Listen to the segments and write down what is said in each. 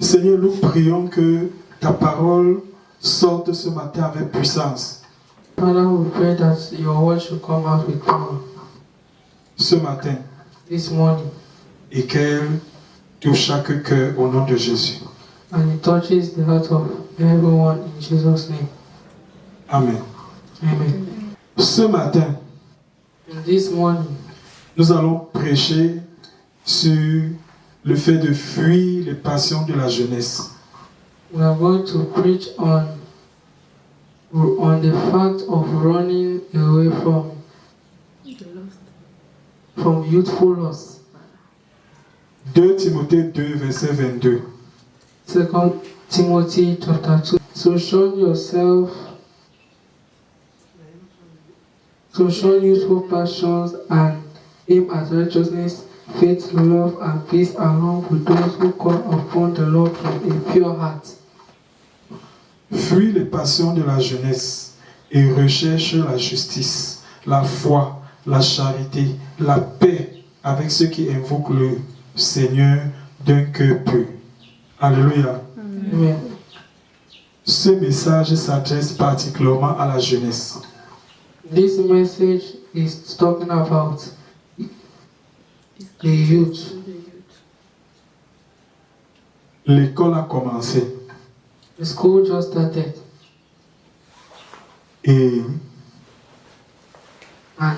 Seigneur, nous prions que ta parole sorte ce matin avec puissance. Father, we pray that your word should come out with power Ce matin, this morning, et qu'elle touche chaque cœur au nom de Jésus. and it touches the heart of everyone in Jesus' name. Amen. Amen. Ce matin, And this morning, nous allons prêcher sur le fait de fuir les passions de la jeunesse. we are going to preach on the fact of running away from youthful lust. 2 Timothée 2, verset 22. 2 Timothy chapter 2. So shun youthful passions and aim at righteousness, faith, love, and peace along with those who call upon the Lord from a pure heart. Fuis les passions de la jeunesse et recherche la justice, la foi, la charité, la paix avec ceux qui invoquent le Seigneur d'un cœur pur. Alléluia. Amen. Ce message s'adresse particulièrement à la jeunesse. This message is talking about the youth. L'école a commencé The school just started, et and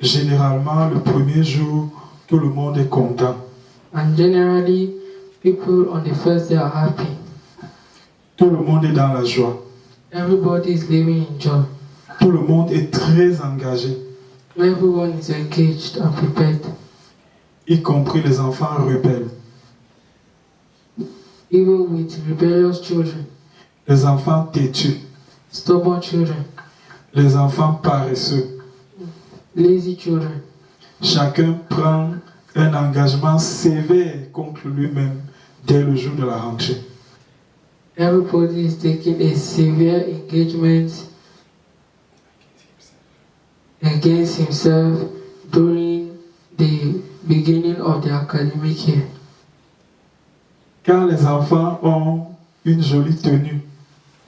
généralement le premier jour, tout le monde est content. generally people on the first day are happy. Tout le monde est dans la joie. Everybody is living in joy. Tout le monde est très engagé, Everyone is engaged and prepared, y compris les enfants rebelles, even with rebellious children, les enfants têtus, stubborn children, les enfants paresseux. lazy children. Chacun prend un engagement sévère contre lui-même dès le jour de la rentrée. Everybody is taking a severe engagement against himself during the beginning of the academic year. Car les enfants ont une jolie tenue,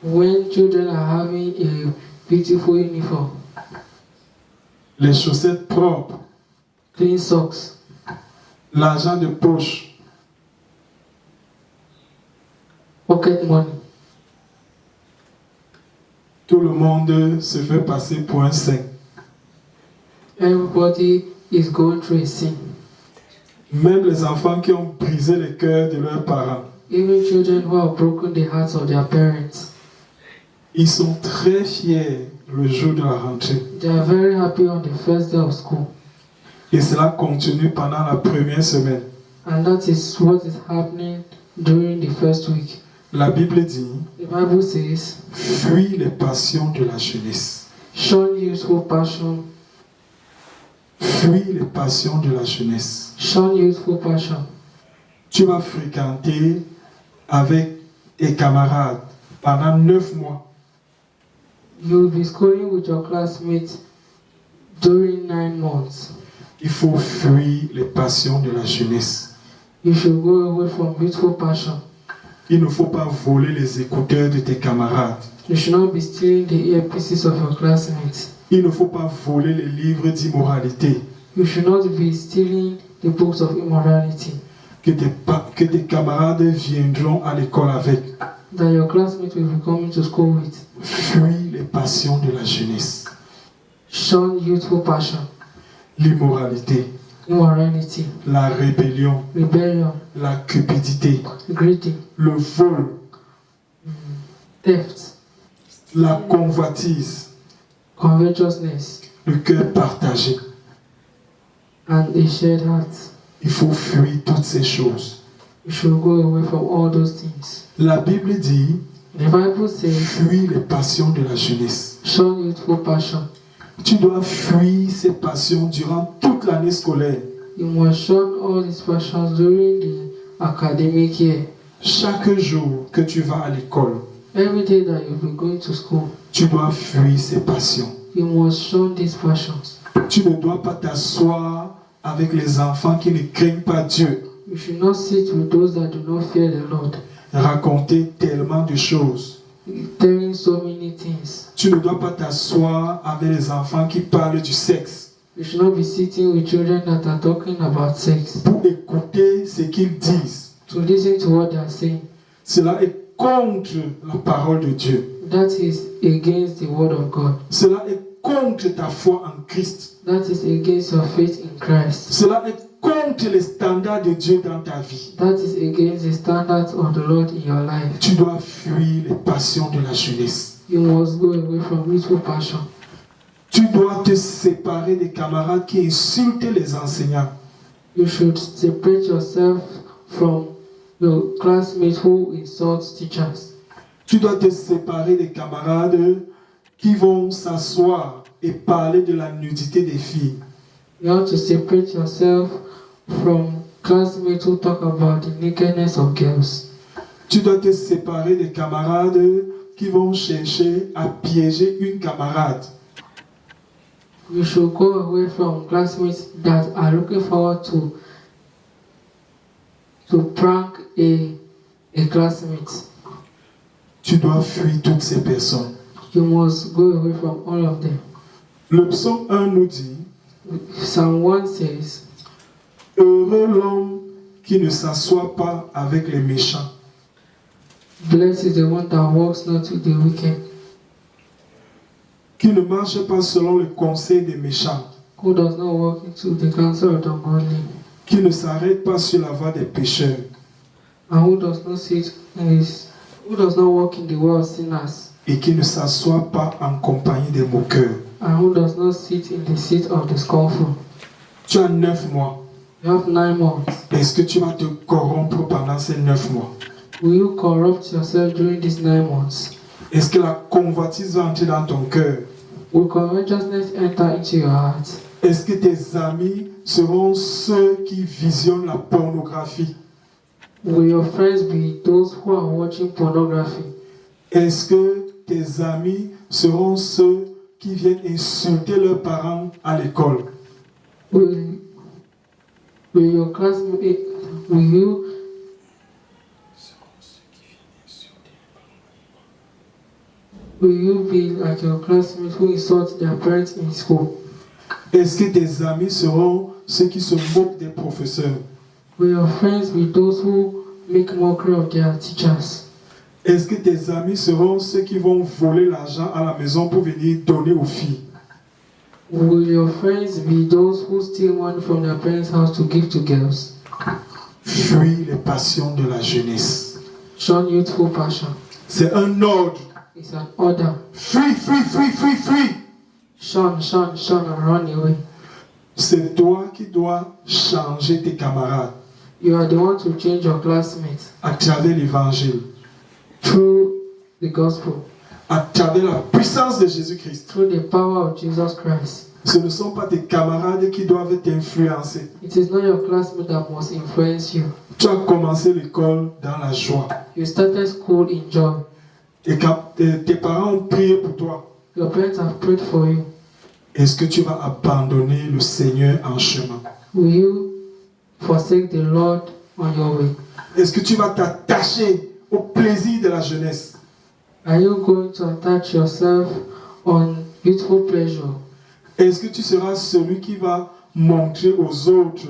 When children are having a beautiful uniform, les chaussettes propres, clean socks, l'argent de poche, pocket money, tout le monde se fait passer pour un saint. everybody is going through a sin. Même les enfants qui ont brisé les cœurs de leurs parents, Even children who have broken the hearts of their parents, ils sont très fiers le jour de la rentrée. they are very happy on the first day of school. Et cela continue pendant la première semaine. And that is what is happening during the first week. La Bible dit, The Bible says, fuis les passions de la jeunesse. shun youthful passion, Fuis les passions de la jeunesse. shun youthful passion. Tu vas fréquenter avec tes camarades pendant 9 mois. You will be schooling with your classmates during 9 months. Il faut fuir les passions de la jeunesse. You should go away from youthful passion. Il ne faut pas voler les écouteurs de tes camarades. You should not be stealing the earpieces of your classmates. Il ne faut pas voler les livres d'immoralité You should not be stealing the books of immorality que tes camarades viendront à l'école avec. that your classmates will be coming to school with. Fuis les passions de la jeunesse. Shun youthful passion, L'immoralité, immorality, la rébellion, rebellion, la cupidité, greedy, le vol, theft, la convoitise, covetousness, le cœur partagé. and a shared heart. Il faut fuir toutes ces choses. You should go away from all those things. La Bible dit, The Bible says, fuis les passions de la jeunesse. shun youthful passion. Tu dois fuir ces passions durant toute l'année scolaire. You must shun all these passions during the academic year. Chaque jour que tu vas à l'école, Every day that you'll be going to school, tu dois fuir ces passions. you must shun these passions. Tu ne dois pas t'asseoir avec les enfants qui ne craignent pas Dieu. You should not sit with those that do not fear the Lord. raconter tellement de choses. telling so many things. Tu ne dois pas t'asseoir avec les enfants qui parlent du sexe You should not be sitting with children that are talking about sex pour écouter ce qu'ils disent. to listen to what they are saying. Cela est contre la parole de Dieu. That is against the word of God. Cela est contre ta foi en Christ. That is against your faith in Christ. Cela est contre les standards de Dieu dans ta vie. That is against the standards of the Lord in your life. Tu dois fuir les passions de la jeunesse. You must go away from youthful passion. Tu dois te séparer des camarades qui insultent les enseignants. You should separate yourself from your classmates who insult teachers. Tu dois te séparer des camarades qui vont s'asseoir et parler de la nudité des filles. You have to separate yourself from classmates who talk about the nakedness of girls. Tu dois te séparer des camarades qui vont chercher à piéger une camarade. You should go away from classmates that are looking forward to prank a classmate. Tu dois fuir toutes ces personnes. You must go away from all of them. Le psaume 1 nous dit, Psalm 1 says, heureux l'homme qui ne s'assoit pas avec les méchants, blessed is the one that walks not with the wicked, qui ne marche pas selon le conseil des méchants, who does not walk into the counsel of the ungodly, qui ne s'arrête pas sur la voie des pécheurs, and who does not walk in the way of sinners, et qui ne s'assoit pas en compagnie des moqueurs. and who does not sit in the seat of the scornful. Tu as 9 mois. You have 9 months. Est-ce que tu vas te corrompre pendant ces 9 mois? Will you corrupt yourself during these 9 months? Est-ce que la convoitise va entrer dans ton cœur? Will covetousness enter into your heart? Est-ce que tes amis seront ceux qui visionnent la pornographie? Will your friends be those who are watching pornography? Est-ce que tes amis seront ceux qui viennent insulter leurs parents à l'école? Will your classmate, will you be like your classmates who insult their parents in school? Est-ce que tes amis seront ceux qui se moquent des professeurs? Will your friends be those who make mockery of their teachers? Est-ce que tes amis seront ceux qui vont voler l'argent à la maison pour venir donner aux filles? Will your friends be those who steal money from their parents' house to give to girls? Fuis les passions de la jeunesse. Shun youthful passion. C'est un ordre. It's an order. Fuis, fuis, fuis, fuis, fuis. Shun, and run away. C'est toi qui dois changer tes camarades You are the one to change your classmates à travers l'évangile, through the gospel, à travers la puissance de Jésus-Christ. through the power of Jesus Christ. Ce ne sont pas tes camarades qui doivent t'influencer. It is not your classmate that must influence you. Tu as commencé l'école dans la joie. You started school in joy. Et quand tes parents ont prié pour toi, Your parents have prayed for you. est-ce que tu vas abandonner le Seigneur en chemin? Will you forsake the Lord on your way? Est-ce que tu vas t'attacher au plaisir de la jeunesse? Are you going to attach yourself on youthful pleasure? Est-ce que tu seras celui qui va montrer aux autres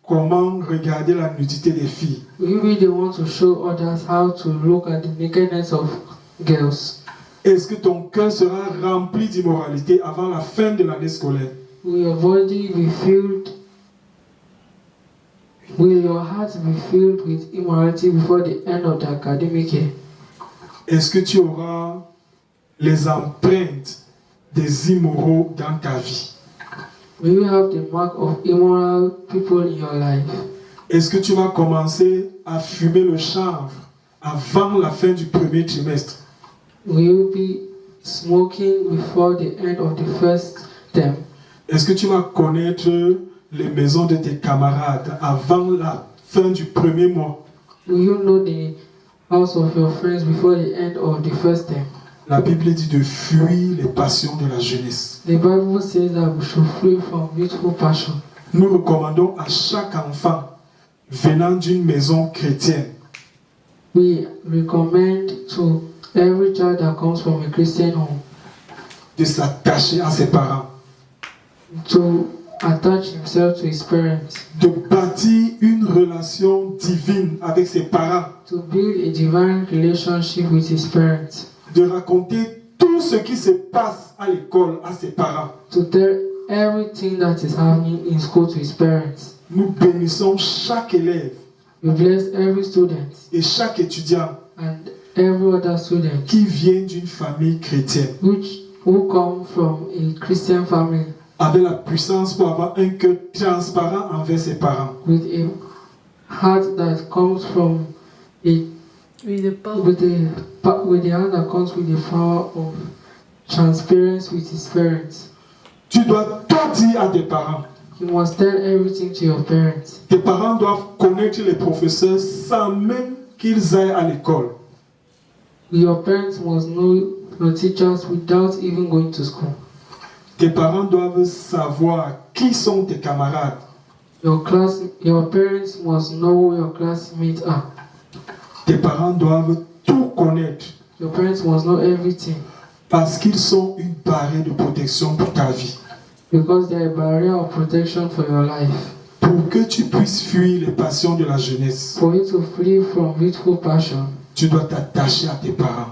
comment regarder la nudité des filles? Will you be the one to show others how to look at the nakedness of girls? Est-ce que ton cœur sera rempli d'immoralité avant la fin de l'année scolaire? Will your body be filled? Will your heart be filled with immorality before the end of the academic year? Est-ce que tu auras les empreintes des immoraux dans ta vie? Will you have the mark of immoral people in your life? Est-ce que tu vas commencer à fumer le chanvre avant la fin du premier trimestre? Will you be smoking before the end of the first term? Est-ce que tu vas connaître les maisons de tes camarades avant la fin du premier mois? Will you know the house of your friends before the end of the first term? La Bible dit de fuir les passions de la jeunesse. The Bible says that we should flee from youthful passion. Nous recommandons à chaque enfant venant d'une maison chrétienne we recommend to every child that comes from a Christian home de s'attacher à ses parents, to attach himself to his parents, de bâtir une relation divine avec ses parents, to build a divine relationship with his parents, de raconter tout ce qui se passe à l'école à ses parents. to tell everything that is happening in school to his parents. Nous bénissons chaque élève We bless every student et chaque étudiant and every other student qui vient d'une famille chrétienne, who come from a Christian family avec la puissance pour avoir un cœur transparent envers ses parents. with a heart that comes from a Oui, de pas. with the heart that comes with the power of transparency with his parents. Tu dois tout dire à tes parents. You must tell everything to your parents. Tes parents doivent connaître les professeurs sans même qu'ils aillent à l'école. Your parents must know your teachers without even going to school. Tes parents doivent savoir qui sont tes camarades. Your parents must know who your classmates are. Tes parents doivent tout connaître Your parents must know everything parce qu'ils sont une barrière de protection pour ta vie. because they are a barrier of protection for your life. Pour que tu puisses fuir les passions de la jeunesse, For you to flee from youthful passion, tu dois t'attacher à tes parents.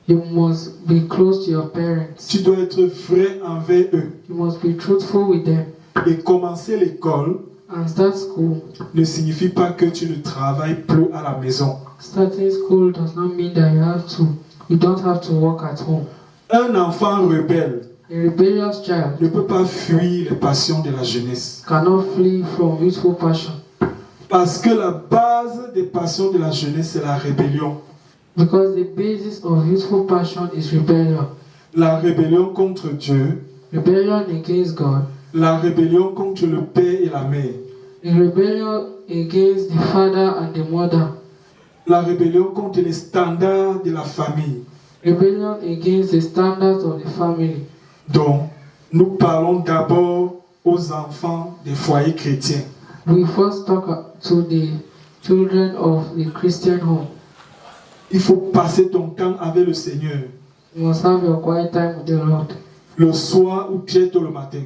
you must be close to your parents. Tu dois être vrai envers eux. You must be truthful with them. Et commencer l'école And start school. ne signifie pas que tu ne travailles plus à la maison. Starting school does not mean that you don't have to work at home. Un enfant rebelle A rebellious child ne peut pas fuir les passions de la jeunesse. cannot flee from youthful passion Parce que la base des passions de la jeunesse, c'est la rébellion. because the basis of youthful passion is rebellion. La rébellion contre Dieu, Rebellion against God, la rébellion contre le père et la mère, a rebellion against the father and the mother, la rébellion contre les standards de la famille. rebellion against the standards of the family. Donc, nous parlons d'abord aux enfants des foyers chrétiens. We first talk to the children of the Christian home. Il faut passer ton temps avec le Seigneur, You must have your quiet time with the Lord le soir ou très tôt le matin.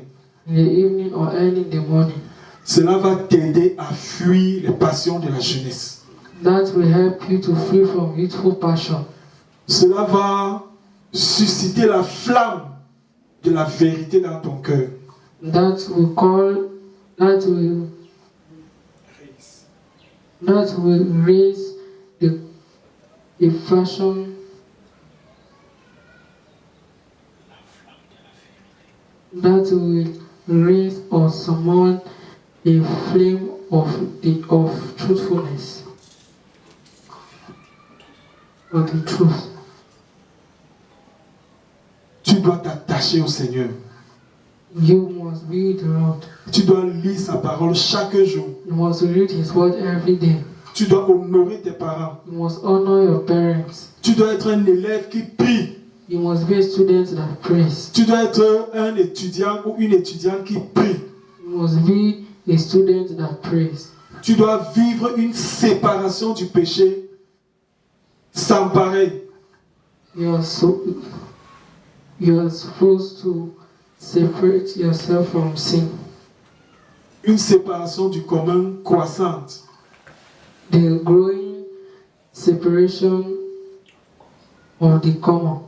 in the evening or early in the morning. Cela va t'aider à fuir les passions de la jeunesse. That will help you to flee from youthful passion. Cela va susciter la flamme de la vérité dans ton cœur. That will raise the passion, that will raise or summon a flame of truthfulness, of the truth. Tu dois t'attacher au Seigneur. You must be with the Lord. Tu dois lire sa parole chaque jour. You must read His word every day. Tu dois honorer tes parents. You must honor your parents. Tu dois être un élève qui prie. You must be a student that prays. Tu dois être un étudiant ou une étudiante qui prie. You must be a student that prays. Tu dois vivre une séparation du péché sans pareil. You are supposed to separate yourself from sin. Une séparation du commun croissante. The growing separation of the common.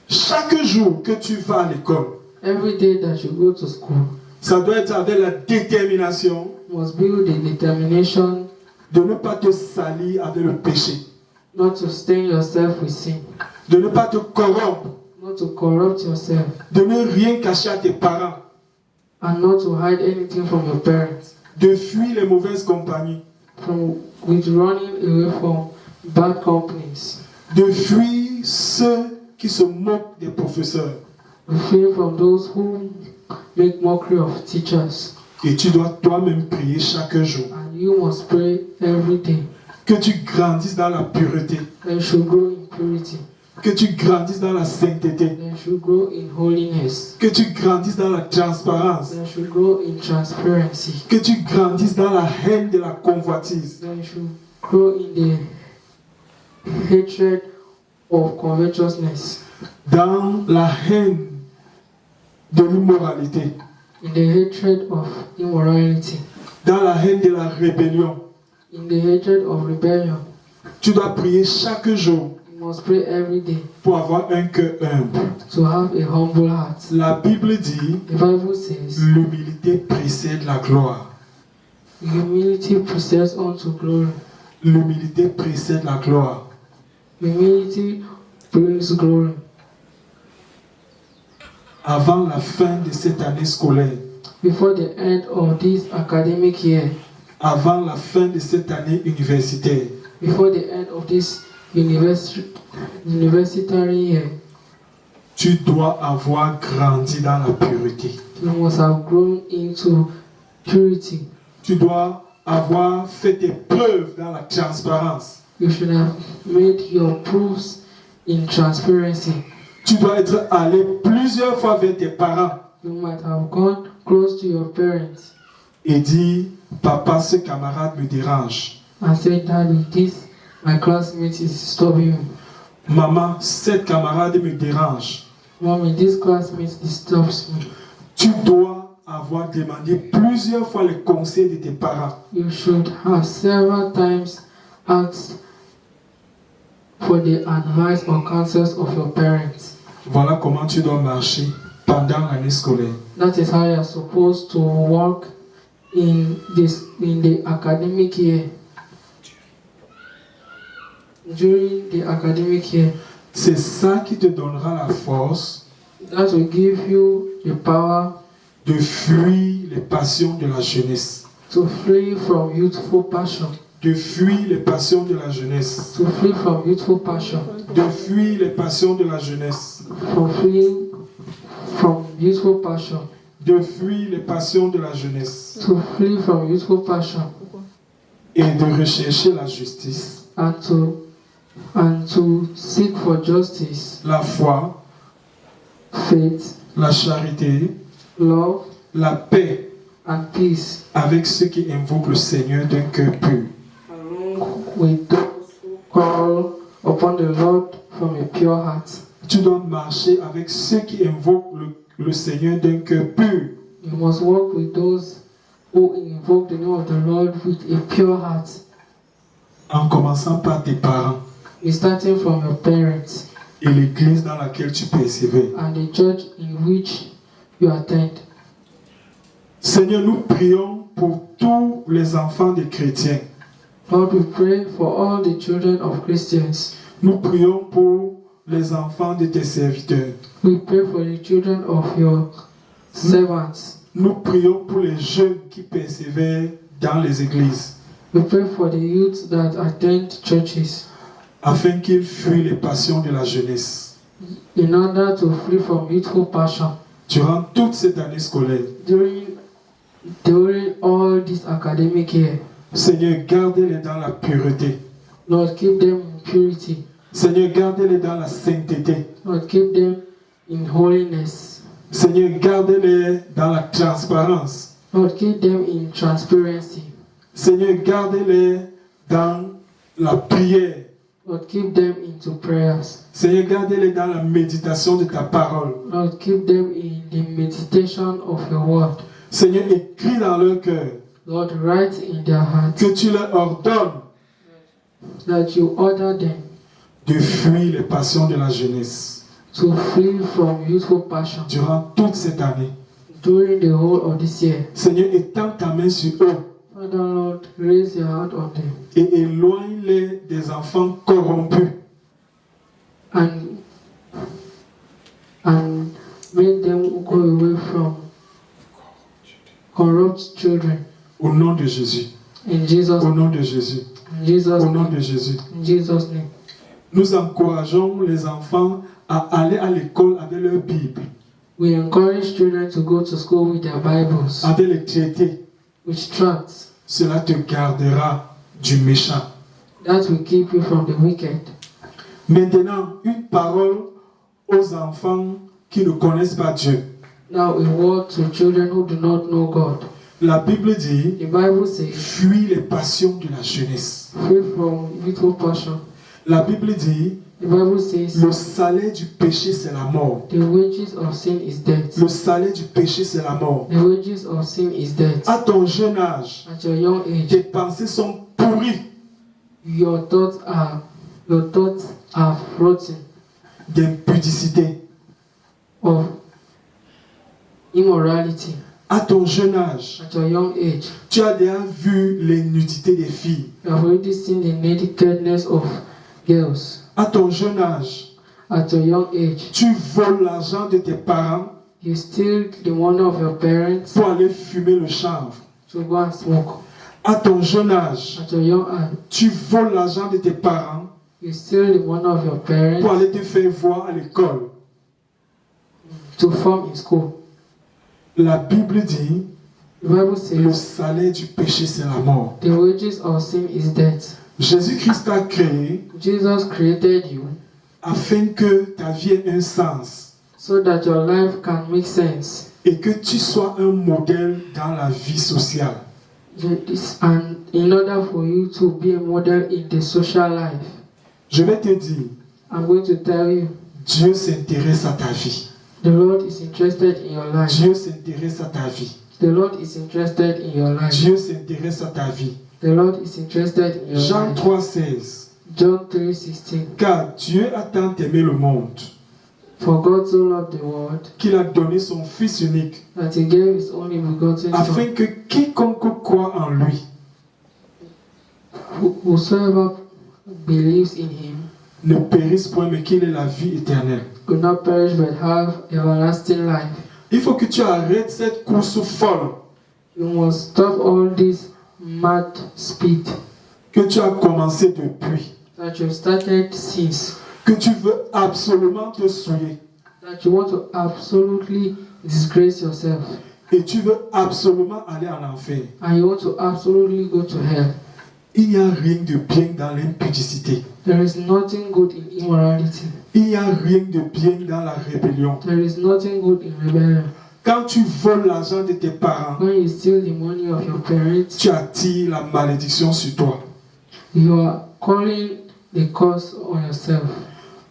Chaque jour que tu vas à l'école, Every day that you go to school, ça doit être avec la détermination must be with the determination de ne pas te salir avec le péché, not to stain yourself with sin, de ne pas te corrompre, not to corrupt yourself, de ne rien cacher à tes parents, and not to hide anything from your parents, de fuir les mauvaises compagnies, with running away from bad companies, de fuir ceux qui se moquent des professeurs. refrain from those who make mockery of teachers. Et tu dois toi-même prier chaque jour. And you must pray every day. Que tu grandisses dans la pureté. That you should grow in purity. Que tu grandisses dans la sainteté. That you should grow in holiness. Que tu grandisses dans la transparence. That you should grow in transparency. Que tu grandisses dans la haine de la convoitise. That you should grow in the hatred of covetousness, dans la haine de l'immoralité, in the hatred of immorality, dans la haine de la rébellion. in the hatred of rebellion. Tu dois prier chaque jour You must pray every day pour avoir un cœur humble. to have a humble heart. La Bible dit, The Bible says, l'humilité précède la gloire. humility precedes unto glory. L'humilité précède la gloire. Humility brings glory. Avant la fin de cette année scolaire, Before the end of this academic year, avant la fin de cette année universitaire, before the end of this universitary year, tu dois avoir grandi dans la pureté. you must have grown into purity. Tu dois avoir fait tes preuves dans la transparence. You should have made your proofs in transparency. Tu dois être allé plusieurs fois vers tes parents You might have gone close to your parents et dit, papa, ce camarade me dérange. and said, Daddy, this my classmate is disturbing me. Maman, cette camarade me dérange. Mommy, this classmate disturbs me. Tu dois avoir demandé plusieurs fois le conseil de tes parents. You should have several times asked for the advice or counsels of your parents. Voilà comment tu dois marcher pendant l'année scolaire. That is how you are supposed to work in the academic year. During the academic year, C'est ça qui te donnera la force that will give you the power de fuir les passions de la jeunesse. to flee from youthful passion. De fuir les passions de la jeunesse. To flee from youthful passion. De fuir les passions de la jeunesse. From fleeing from youthful passion. De fuir les passions de la jeunesse. To flee from youthful passion. Et de rechercher la justice, And to seek for justice, la foi, faith, la charité, love, la paix and peace, avec ceux qui invoquent le Seigneur d'un cœur pur. along with those who call upon the Lord from a pure heart. Tu dois marcher avec ceux qui invoquent le Seigneur d'un cœur pur. You must walk with those who invoke the name of the Lord with a pure heart. En commençant par tes parents Starting from your parents et l'église dans laquelle tu persévères. and the church in which you attend. Seigneur, nous prions pour tous les enfants des chrétiens. Lord, we pray for all the children of Christians. Nous prions pour les enfants de tes serviteurs. We pray for the children of your servants. Nous prions pour les jeunes qui persévèrent dans les églises, We pray for the youth that attend churches afin qu'ils fuient les passions de la jeunesse. in order to flee from youthful passion. Durant toute cette année scolaire, During all this academic year, Seigneur, gardez-les dans la pureté. Lord, keep them in purity. Seigneur, gardez-les dans la sainteté. Lord, keep them in holiness. Seigneur, gardez-les dans la transparence. Lord, keep them in transparency. Seigneur, gardez-les dans la prière. Lord, keep them into prayers. Seigneur, gardez-les dans la méditation de ta parole. Lord, keep them in the meditation of your word. Seigneur, écris dans leur cœur Lord, write in their hearts que tu leur ordonnes that you order them de fuir les passions de la jeunesse. to flee from youthful passion Durant toute cette année, during the whole of this year. Seigneur, étends ta main sur eux Father, Lord, raise your hand on them et éloigne-les des enfants corrompus. and make them go away from corrupt children. Au nom de Jésus. In Jesus' Au nom de Jésus. in Jesus' Au nom name. de Jésus. In Jesus' name. Nous encourageons les enfants à aller à l'école avec leur Bible, We encourage children to go to school with their Bibles, avec les traités. with tracts. Cela te gardera du méchant. That will keep you from the wicked. Maintenant, une parole aux enfants qui ne connaissent pas Dieu. Now a word to children who do not know God. La Bible dit, The Bible says, fuis les passions de la jeunesse. free from youthful passion. La Bible dit, The Bible says, le salaire du péché, c'est la mort. the wages of sin is death. Le salaire du péché, c'est la mort. The wages of sin is death. À ton jeune âge, At your young age, tes pensées sont pourries your thoughts are floating d'impudicité. of immorality. À ton jeune âge, At your young age, tu as déjà vu les nudités des filles. you have already seen the nakedness of girls. À ton jeune âge, At your young age, tu voles l'argent de tes parents you steal the money of your parents pour aller fumer le chanvre. to go and smoke. À ton jeune âge, At your young age, tu voles l'argent de tes parents you steal the money of your pour parents aller te faire voir à l'école. to form in school. La Bible dit, The Bible le says, salaire du péché, c'est la mort. the wages of sin is death. Jésus-Christ t'a créé Jesus created you afin que ta vie ait un sens so that your life can make sense. et que tu sois un modèle dans la vie sociale. And in order for you to be a model in the social life, Je vais te dire, I'm going to tell you, Dieu s'intéresse à ta vie. the Lord is interested in your life. Dieu s'intéresse à ta vie. The Lord is interested in your life. Dieu s'intéresse à ta vie. The Lord is interested in your Jean life. 3,16. John 3:16. Car Dieu a tant aimé le monde For God so loved the world qu'il a donné son Fils unique that He gave His only begotten Son. afin que quiconque croit en lui Whosoever believes in Him ne périsse point mais qu'il ait la vie éternelle. could not perish but have everlasting life. Il faut que tu arrêtes cette course folle You must stop all this mad speed que tu as commencé depuis, that you've started since, que tu veux absolument te souiller that you want to absolutely disgrace yourself, et tu veux absolument aller en enfer. and you want to absolutely go to hell. Il n'y a rien de bien dans l'impudicité. There is nothing good in immorality. Il n'y a rien de bien dans la rébellion. There is nothing good in rebellion. Quand tu voles l'argent de tes parents, When you steal the money of your parents, tu attires la malédiction sur toi. you are calling the curse on yourself.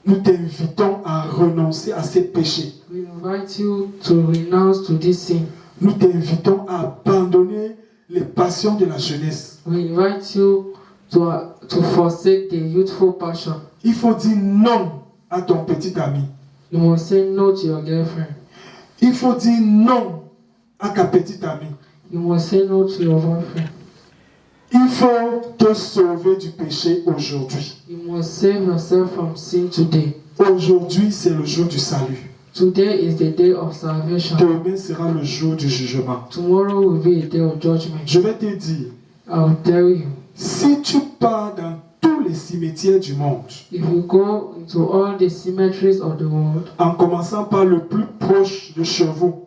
Nous t'invitons à renoncer à ces péchés. We invite you to renounce to this sin. Nous t'invitons à abandonner les passions de la jeunesse. We invite you to forsake the youthful passion. Il faut dire non à ton petit ami. You must say no to your girlfriend. Il faut dire non à ta petite amie. You must say no to your boyfriend. Il faut te sauver du péché aujourd'hui. You must save yourself from sin today. Aujourd'hui, c'est le jour du salut. Today is the day of salvation. Demain sera le jour du jugement. Tomorrow will be a day of judgment. Je vais te dire, I will tell you, si tu pars dans tous les cimetières du monde, if you go into all the cemeteries of the world, en commençant par le plus proche de chez vous,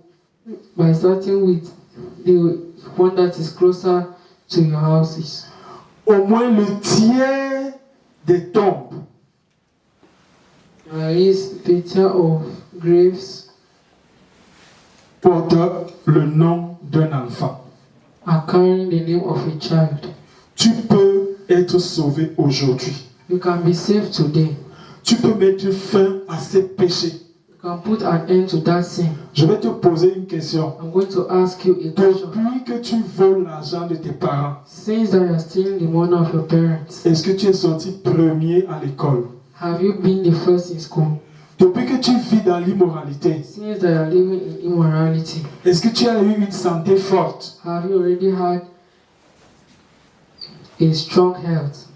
by starting with the one that is closer to your houses, au moins le tiers des tombes there is picture of graves portent le nom d'un enfant. are carrying the name of a child. Tu peux être sauvé aujourd'hui. You can be saved today. Tu peux mettre fin à ces péchés. You can put an end to that sin. Je vais te poser une question. I'm going to ask you a question. Depuis que tu voles l'argent de tes parents, Since that you are stealing the money of your parents, est-ce que tu es sorti premier à l'école? have you been the first in school? Depuis que tu vis dans l'immoralité, Since that you are living in immorality, est-ce que tu as eu une santé forte? have you already had a strong health?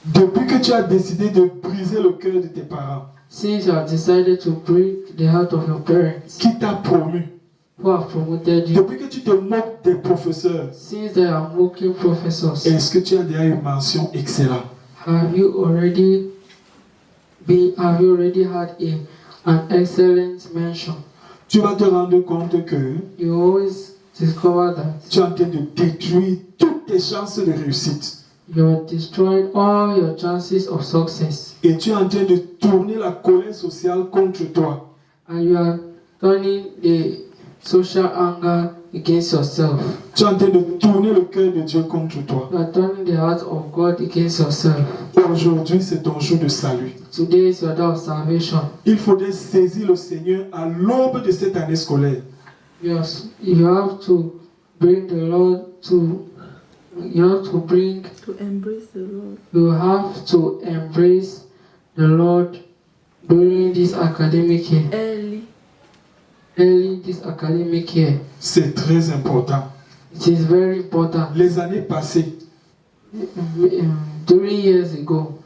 Depuis que tu as décidé de briser le cœur de tes parents, Since you have decided to break the heart of your parents, qui t'a promu? who have promoted you, Depuis que tu te moques des professeurs, since they are mocking professors, est-ce que tu as déjà une mention excellente? have you already had an excellent mention? Tu vas te rendre compte que You always discover that tu es en train de détruire toutes tes chances de réussite. you're destroying all your chances of success, Et tu es en train de tourner la colère sociale contre toi. and you are turning the social anger against yourself. Tu es en train de tourner le cœur de Dieu contre toi. You are turning the heart of God against yourself. Aujourd'hui, c'est ton jour de salut. Today is your day of salvation. Il faudrait saisir le Seigneur à l'aube de cette année scolaire. Yes, you have to bring the Lord to. You have to bring. To embrace the Lord. You have to embrace the Lord during this academic year. Early this academic year. C'est très important. It is very important. Les années passées, 3 years ago,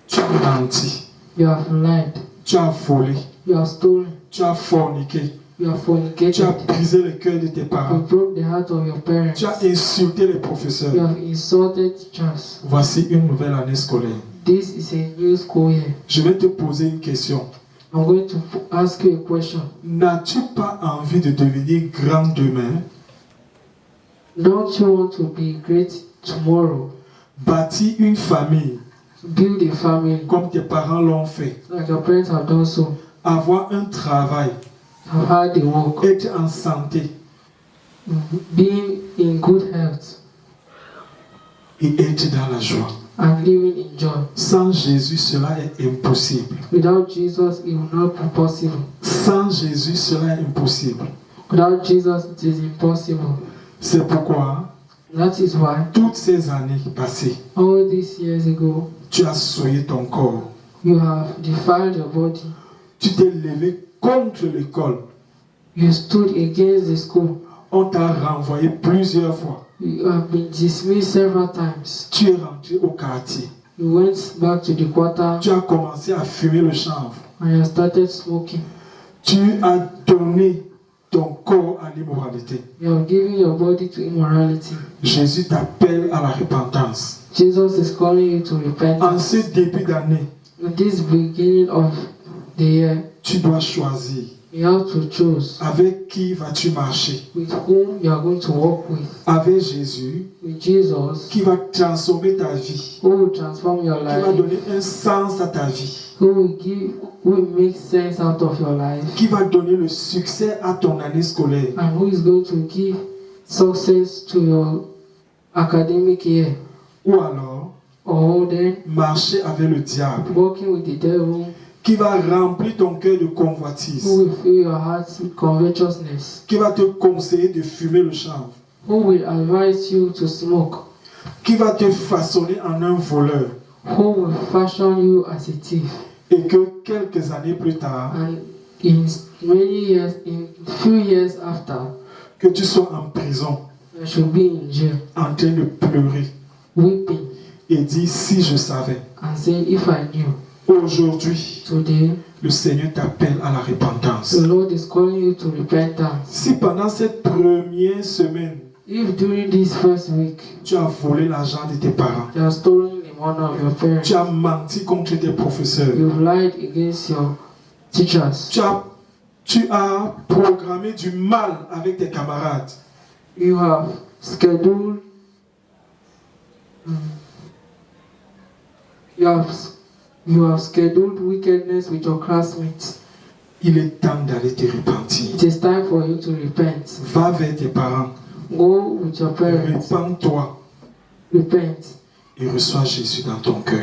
tu as menti, you have lied, tu as volé, you have stolen, tu as forniqué, you have tu as fornicated, brisé le cœur de tes you parents, broke the heart of your parents, tu as insulté les you professeurs. have insulted teachers. Voici une nouvelle année scolaire. This is a new school year. Je vais te poser une question. I'm going to ask you a question. N'as-tu pas envie de devenir grand demain? Don't you want to be great tomorrow? Bâtir une famille Build a family comme tes parents l'ont fait. like your parents have done so. Avoir un travail, Have had the work, être en santé being in good health, et être dans la joie. and living in joy. Sans Jésus, cela est impossible. Without Jesus, it will not be possible. Sans Jésus, cela est impossible. Without Jesus, it is impossible. C'est pourquoi, That is why toutes ces années passées, all these years ago, tu as souillé ton corps. you have defiled your body. Tu t'es levé contre l'école. You stood against the school. On t'a renvoyé plusieurs fois. You have been dismissed several times. Tu es rentré au quartier. You went back to the quarter Tu as commencé à fumer le chanvre. and you started smoking. Tu as donné ton corps à l'immoralité. You have given your body to immorality. Jésus t'appelle à la repentance. Jesus is calling you to En repentance. ce début d'année, In this beginning of the year, tu dois choisir you have to choose avec qui vas-tu marcher. with whom you are going to walk with. Avec Jésus, With Jesus, qui va transformer ta vie, who will transform your qui va life, donner un sens à ta vie, who will make sense out of your life, qui va donner le succès à ton année scolaire. and who is going to give success to your academic year. Ou alors, Or then marcher avec le diable, working with the devil, qui va remplir ton cœur de who convoitise, will fill your heart with covetousness, qui va te conseiller de fumer le chanvre, who will advise you to smoke, qui va te façonner en un voleur, who will fashion you as a thief, et que quelques années plus tard, and in few years after, que tu sois en prison, you should be in jail, en train de pleurer, weeping, et dire si je savais. and saying, if I knew. Aujourd'hui, Today, le Seigneur t'appelle à la repentance. the Lord is calling you to repentance. Si pendant cette première semaine, If during this first week, tu as volé l'argent de tes parents, you have stolen the money of your parents, tu as menti contre tes professeurs, you've lied against your teachers, tu as programmé du mal avec tes camarades, you have scheduled you have scheduled wickedness with your classmates. il est temps d'aller te repentir. It is time for you to repent. Va vers tes parents, Go with your parents, repens-toi repent, et reçois Jésus dans ton cœur.